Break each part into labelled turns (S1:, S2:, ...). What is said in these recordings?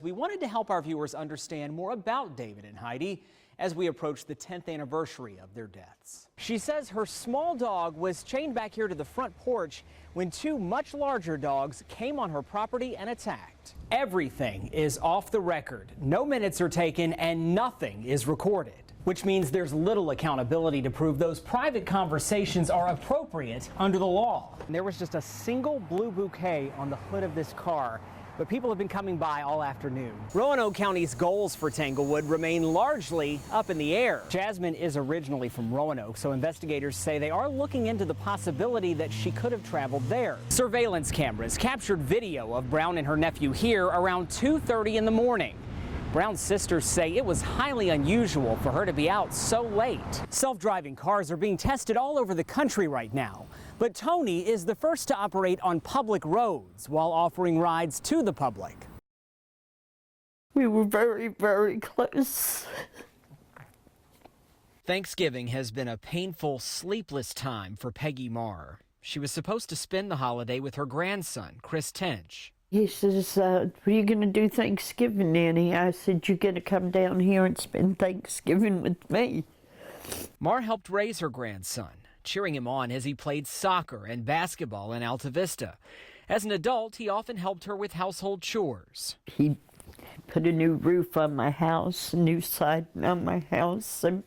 S1: We wanted to help our viewers understand more about David and Heidi as we approach the 10th anniversary of their deaths. She says her small dog was chained back here to the front porch when two much larger dogs came on her property and attacked. Everything is off the record. No minutes are taken and nothing is recorded, which means there's little accountability to prove those private conversations are appropriate under the law. There was just a single blue bouquet on the hood of this car, but people have been coming by all afternoon. Roanoke County's goals for Tanglewood remain largely up in the air. Jasmine is originally from Roanoke, so investigators say they are looking into the possibility that she could have traveled there. Surveillance cameras captured video of Brown and her nephew here around 2:30 in the morning. Brown's sisters say it was highly unusual for her to be out so late. Self-driving cars are being tested all over the country right now, but Tony is the first to operate on public roads while offering rides to the public.
S2: We were very, very close.
S1: Thanksgiving has been a painful, sleepless time for Peggy Marr. She was supposed to spend the holiday with her grandson, Chris Tench.
S2: He says, what are you going to do Thanksgiving, Nanny? I said, you're going to come down here and spend Thanksgiving with me.
S1: Marr helped raise her grandson, cheering him on as he played soccer and basketball in Alta Vista. As an adult, he often helped her with household chores.
S2: He put a new roof on my house, a new siding on my house, and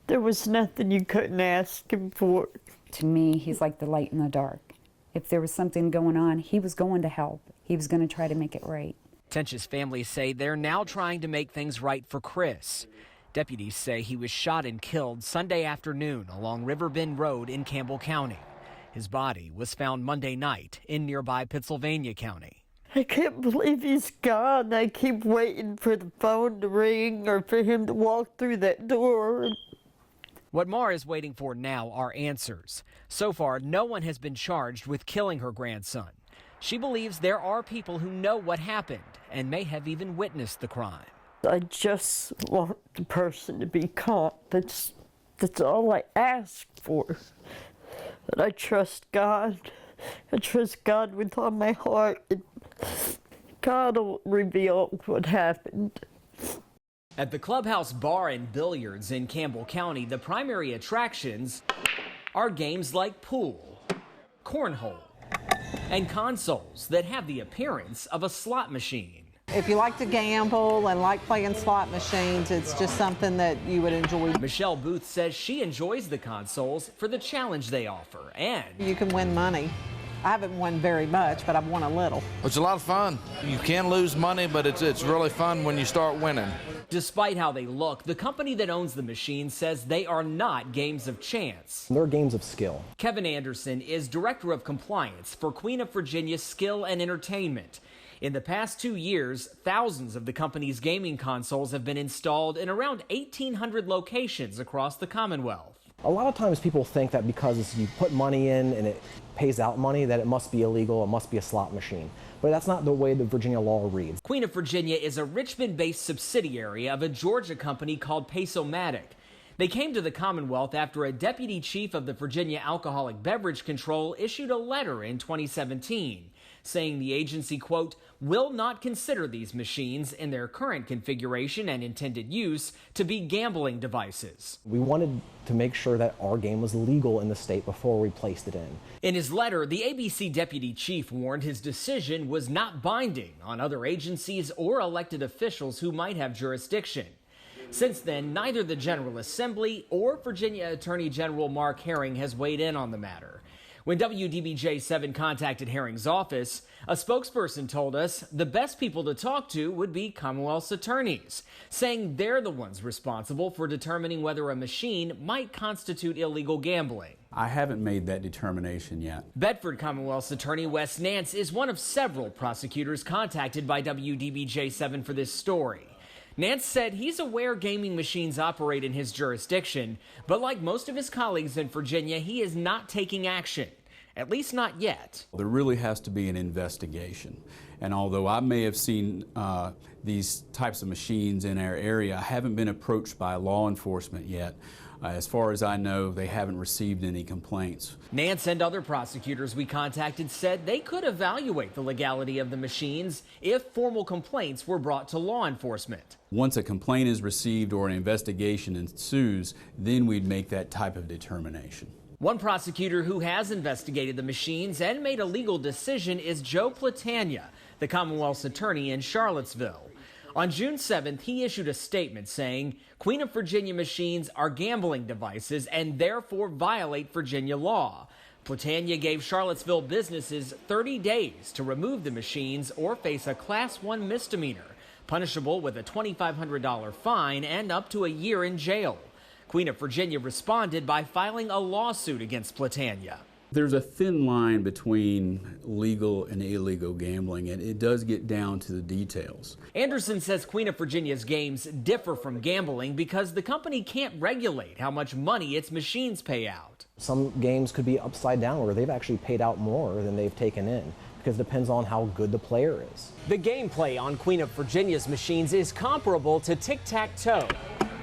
S2: there was nothing you couldn't ask him for.
S3: To me, he's like the light in the dark. If there was something going on, he was going to help. He was going to try to make it right.
S1: Tench's family say they're now trying to make things right for Chris. Deputies say he was shot and killed Sunday afternoon along Riverbend Road in Campbell County. His body was found Monday night in nearby Pittsylvania County.
S2: I can't believe he's gone. I keep waiting for the phone to ring or for him to walk through that door.
S1: What Marr is waiting for now are answers. So far, no one has been charged with killing her grandson. She believes there are people who know what happened and may have even witnessed the crime.
S2: I just want the person to be caught. That's all I ask for. But I trust God. I trust God with all my heart. And God will reveal what happened.
S1: At the Clubhouse Bar and Billiards in Campbell County, the primary attractions are games like pool, cornhole, and consoles that have the appearance of a slot machine.
S4: If you like to gamble and like playing slot machines, it's just something that you would enjoy.
S1: Michelle Booth says she enjoys the consoles for the challenge they offer, and
S4: you can win money. I haven't won very much, but I've won a little.
S5: It's a lot of fun. You can lose money, but it's really fun when you start winning.
S1: Despite how they look, the company that owns the machine says they are not games of chance.
S6: They're games of skill.
S1: Kevin Anderson is Director of Compliance for Queen of Virginia Skill and Entertainment. In the past 2 years, thousands of the company's gaming consoles have been installed in around 1,800 locations across the Commonwealth.
S6: A lot of times people think that because you put money in and it pays out money that it must be illegal, it must be a slot machine. But that's not the way the Virginia law reads.
S1: Queen of Virginia is a Richmond-based subsidiary of a Georgia company called Pace-O-Matic. They came to the Commonwealth after a deputy chief of the Virginia Alcoholic Beverage Control issued a letter in 2017 saying the agency, quote, will not consider these machines in their current configuration and intended use to be gambling devices.
S6: We wanted to make sure that our game was legal in the state before we placed it in.
S1: In his letter, the ABC deputy chief warned his decision was not binding on other agencies or elected officials who might have jurisdiction. Since then, neither the General Assembly or Virginia Attorney General Mark Herring has weighed in on the matter. When WDBJ-7 contacted Herring's office, a spokesperson told us the best people to talk to would be Commonwealth's attorneys, saying they're the ones responsible for determining whether a machine might constitute illegal gambling.
S7: I haven't made that determination yet.
S1: Bedford Commonwealth's attorney Wes Nance is one of several prosecutors contacted by WDBJ-7 for this story. Nance said he's aware gaming machines operate in his jurisdiction, but like most of his colleagues in Virginia, he is not taking action, at least not yet.
S7: There really has to be an investigation. And although I may have seen these types of machines in our area, I haven't been approached by law enforcement yet As far as I know, they haven't received any complaints.
S1: Nance and other prosecutors we contacted said they could evaluate the legality of the machines if formal complaints were brought to law enforcement.
S7: Once a complaint is received or an investigation ensues, then we'd make that type of determination.
S1: One prosecutor who has investigated the machines and made a legal decision is Joe Platania, the Commonwealth's attorney in Charlottesville. On June 7th, he issued a statement saying Queen of Virginia machines are gambling devices and therefore violate Virginia law. Platania gave Charlottesville businesses 30 days to remove the machines or face a Class 1 misdemeanor, punishable with a $2,500 fine and up to a year in jail. Queen of Virginia responded by filing a lawsuit against Platania.
S7: There's a thin line between legal and illegal gambling, and it does get down to the details.
S1: Anderson says Queen of Virginia's games differ from gambling because the company can't regulate how much money its machines pay out.
S6: Some games could be upside down where they've actually paid out more than they've taken in, because it depends on how good the player is.
S1: The gameplay on Queen of Virginia's machines is comparable to tic-tac-toe.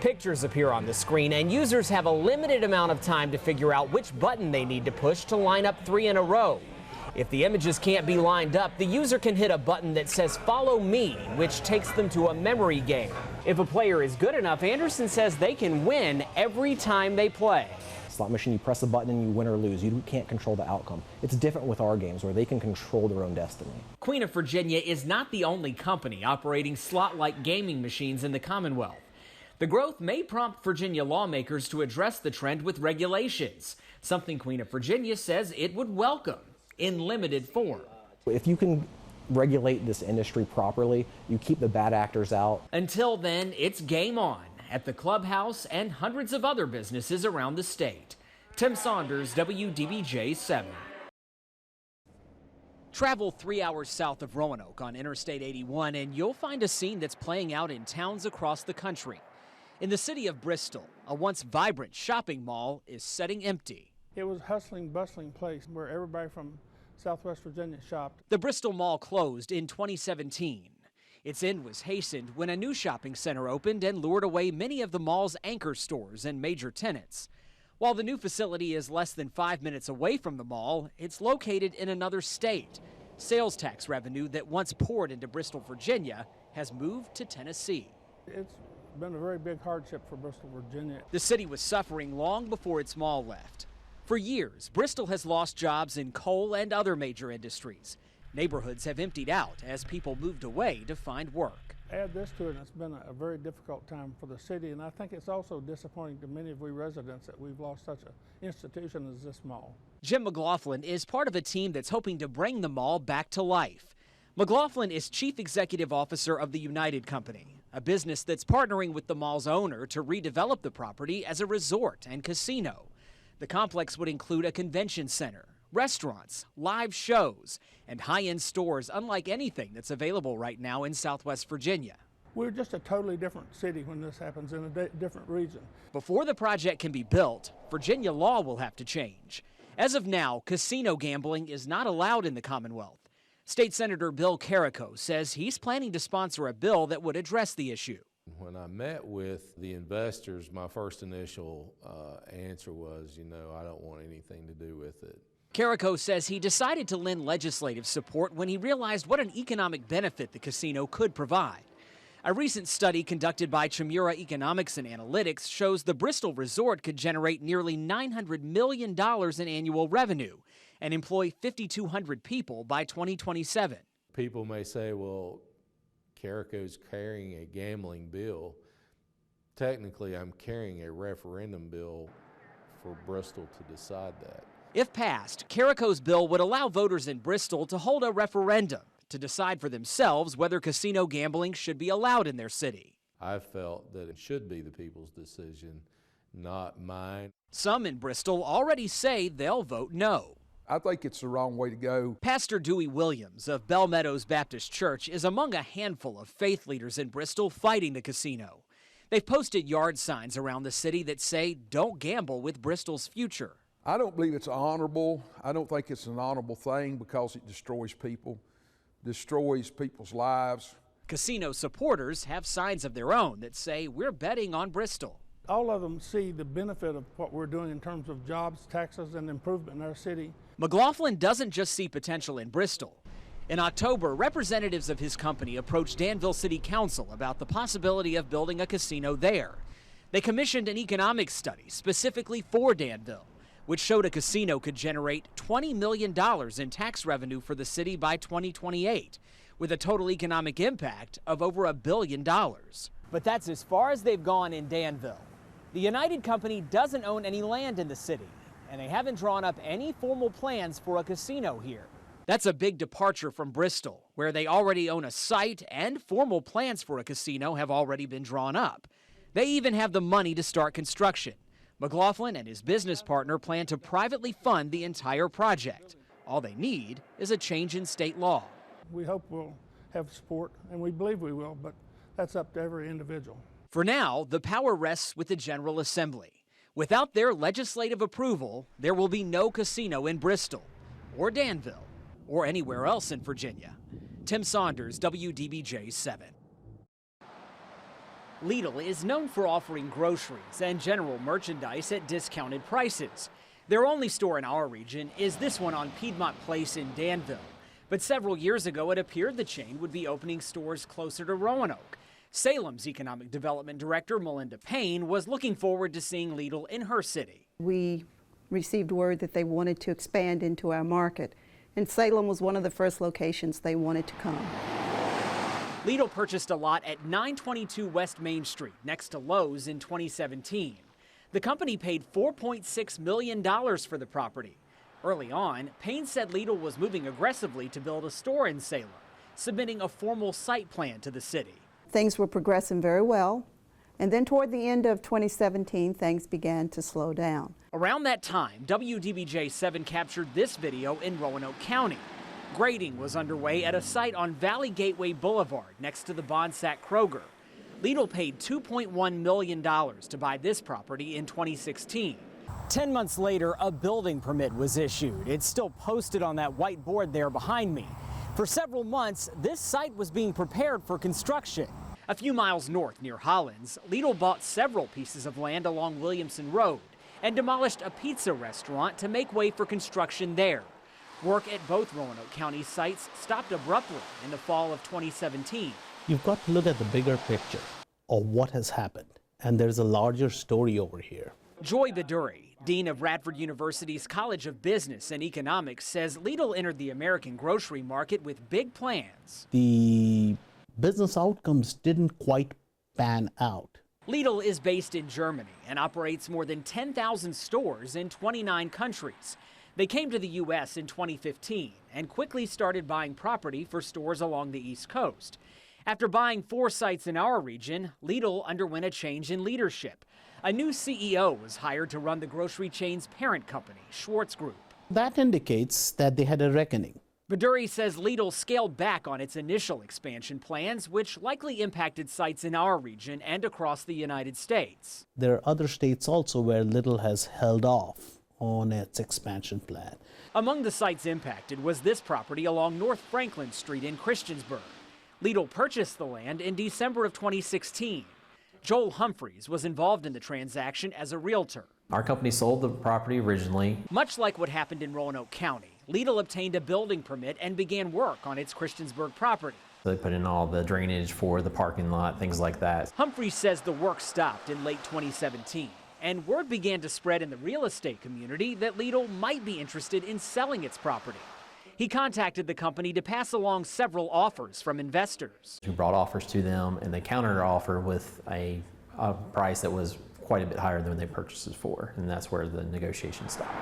S1: Pictures appear on the screen, and users have a limited amount of time to figure out which button they need to push to line up 3 in a row. If the images can't be lined up, the user can hit a button that says "Follow me," which takes them to a memory game. If a player is good enough, Anderson says they can win every time they play.
S6: Slot machine, you press a button and you win or lose. You can't control the outcome. It's different with our games where they can control their own destiny.
S1: Queen of Virginia is not the only company operating slot-like gaming machines in the Commonwealth. The growth may prompt Virginia lawmakers to address the trend with regulations, something Queen of Virginia says it would welcome in limited form.
S6: If you can regulate this industry properly, you keep the bad actors out.
S1: Until then, it's game on at the clubhouse and hundreds of other businesses around the state. Tim Saunders, WDBJ 7. Travel 3 hours south of Roanoke on Interstate 81 and you'll find a scene that's playing out in towns across the country. In the city of Bristol, a once vibrant shopping mall is sitting empty.
S8: It was a hustling, bustling place where everybody from Southwest Virginia shopped.
S1: The Bristol Mall closed in 2017. Its end was hastened when a new shopping center opened and lured away many of the mall's anchor stores and major tenants. While the new facility is less than 5 minutes away from the mall, it's located in another state. Sales tax revenue that once poured into Bristol, Virginia, has moved to Tennessee.
S8: It's been a very big hardship for Bristol, Virginia.
S1: The city was suffering long before its mall left. For years, Bristol has lost jobs in coal and other major industries. Neighborhoods have emptied out as people moved away to find work.
S8: Add this to it, and it's been a very difficult time for the city, and I think it's also disappointing to many of we residents that we've lost such an institution as this mall.
S1: Jim McLaughlin is part of a team that's hoping to bring the mall back to life. McLaughlin is Chief Executive Officer of the United Company, a business that's partnering with the mall's owner to redevelop the property as a resort and casino. The complex would include a convention center, restaurants, live shows, and high-end stores unlike anything that's available right now in Southwest Virginia.
S8: We're just a totally different city when this happens in a different region.
S1: Before the project can be built, Virginia law will have to change. As of now, casino gambling is not allowed in the Commonwealth. State Senator Bill Carrico says he's planning to sponsor a bill that would address the issue.
S9: When I met with the investors, my first initial answer was, I don't want anything to do with it.
S1: Carrico says he decided to lend legislative support when he realized what an economic benefit the casino could provide. A recent study conducted by Chimura Economics and Analytics shows the Bristol Resort could generate nearly $900 million in annual revenue and employ 5,200 people by 2027.
S9: People may say, well, Carrico's carrying a gambling bill. Technically, I'm carrying a referendum bill for Bristol to decide that.
S1: If passed, Carrico's bill would allow voters in Bristol to hold a referendum to decide for themselves whether casino gambling should be allowed in their city.
S9: I felt that it should be the people's decision, not mine.
S1: Some in Bristol already say they'll vote no.
S10: I think it's the wrong way to go.
S1: Pastor Dewey Williams of Bell Meadows Baptist Church is among a handful of faith leaders in Bristol fighting the casino. They've posted yard signs around the city that say, "Don't gamble with Bristol's future."
S10: I don't believe it's honorable. I don't think it's an honorable thing because it destroys people, destroys people's lives.
S1: Casino supporters have signs of their own that say, "We're betting on Bristol."
S8: All of them see the benefit of what we're doing in terms of jobs, taxes, and improvement in our city.
S1: McLaughlin doesn't just see potential in Bristol. In October, representatives of his company approached Danville City Council about the possibility of building a casino there. They commissioned an economic study specifically for Danville, which showed a casino could generate $20 million in tax revenue for the city by 2028, with a total economic impact of over $1 billion. But that's as far as they've gone in Danville. The United Company doesn't own any land in the city, and they haven't drawn up any formal plans for a casino here. That's a big departure from Bristol, where they already own a site and formal plans for a casino have already been drawn up. They even have the money to start construction. McLaughlin and his business partner plan to privately fund the entire project. All they need is a change in state law.
S8: We hope we'll have support, and we believe we will, but that's up to every individual.
S1: For now, the power rests with the General Assembly. Without their legislative approval, there will be no casino in Bristol or Danville or anywhere else in Virginia. Tim Saunders, WDBJ 7. Lidl is known for offering groceries and general merchandise at discounted prices. Their only store in our region is this one on Piedmont Place in Danville. But several years ago, it appeared the chain would be opening stores closer to Roanoke. Salem's Economic Development Director, Melinda Payne, was looking forward to seeing Lidl in her city.
S11: We received word that they wanted to expand into our market, and Salem was one of the first locations they wanted to come.
S1: Lidl purchased a lot at 922 West Main Street, next to Lowe's, in 2017. The company paid $4.6 million for the property. Early on, Payne said Lidl was moving aggressively to build a store in Salem, submitting a formal site plan to the city.
S11: Things were progressing very well, and then toward the end of 2017, things began to slow down.
S1: Around that time, WDBJ 7 captured this video in Roanoke County. Grading was underway at a site on Valley Gateway Boulevard next to the Bonsack Kroger. Lidl paid $2.1 million to buy this property in 2016. 10 months later, a building permit was issued. It's still posted on that white board there behind me. For several months, this site was being prepared for construction. A few miles north near Hollins, Lidl bought several pieces of land along Williamson Road and demolished a pizza restaurant to make way for construction there. Work at both Roanoke County sites stopped abruptly in the fall of 2017.
S12: You've got to look at the bigger picture of what has happened, and there's a larger story over here.
S1: Joy Beduri, dean of Radford University's College of Business and Economics, says Lidl entered the American grocery market with big plans.
S12: The business outcomes didn't quite pan out.
S1: Lidl is based in Germany and operates more than 10,000 stores in 29 countries. They came to the U.S. in 2015 and quickly started buying property for stores along the East Coast. After buying 4 sites in our region, Lidl underwent a change in leadership. A new CEO was hired to run the grocery chain's parent company, Schwartz Group.
S12: That indicates that they had a reckoning.
S1: Beduri says Lidl scaled back on its initial expansion plans, which likely impacted sites in our region and across the United States.
S12: There are other states also where Lidl has held off on its expansion plan.
S1: Among the sites impacted was this property along North Franklin Street in Christiansburg. Lidl purchased the land in December of 2016. Joel Humphreys was involved in the transaction as a realtor.
S13: Our company sold the property originally.
S1: Much like what happened in Roanoke County, Lidl obtained a building permit and began work on its Christiansburg property.
S13: They put in all the drainage for the parking lot, things like that.
S1: Humphreys says the work stopped in late 2017, and word began to spread in the real estate community that Lidl might be interested in selling its property. He contacted the company to pass along several offers from investors.
S13: We brought offers to them, and they countered our offer with a price that was quite a bit higher than they purchased it for, and that's where the negotiation stopped.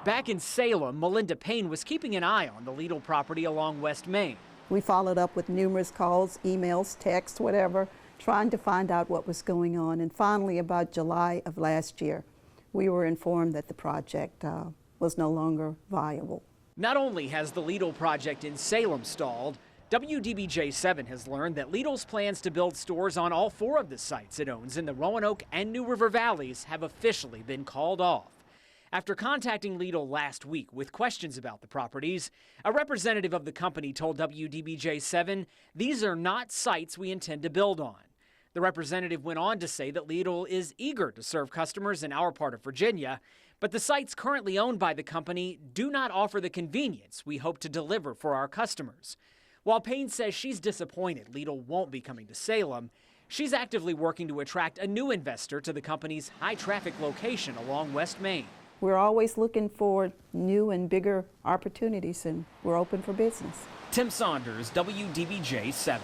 S1: Back in Salem, Melinda Payne was keeping an eye on the Lidl property along West Main.
S11: We followed up with numerous calls, emails, texts, whatever, trying to find out what was going on. And finally, about July of last year, we were informed that the project was no longer viable.
S1: Not only has the Lidl project in Salem stalled, WDBJ 7 has learned that Lidl's plans to build stores on all 4 of the sites it owns in the Roanoke and New River Valleys have officially been called off. After contacting Lidl last week with questions about the properties, a representative of the company told WDBJ 7, "These are not sites we intend to build on." The representative went on to say that Lidl is eager to serve customers in our part of Virginia, but the sites currently owned by the company do not offer the convenience we hope to deliver for our customers. While Payne says she's disappointed Lidl won't be coming to Salem, she's actively working to attract a new investor to the company's high-traffic location along West Main.
S11: We're always looking for new and bigger opportunities, and we're open for business.
S1: Tim Saunders, WDBJ 7.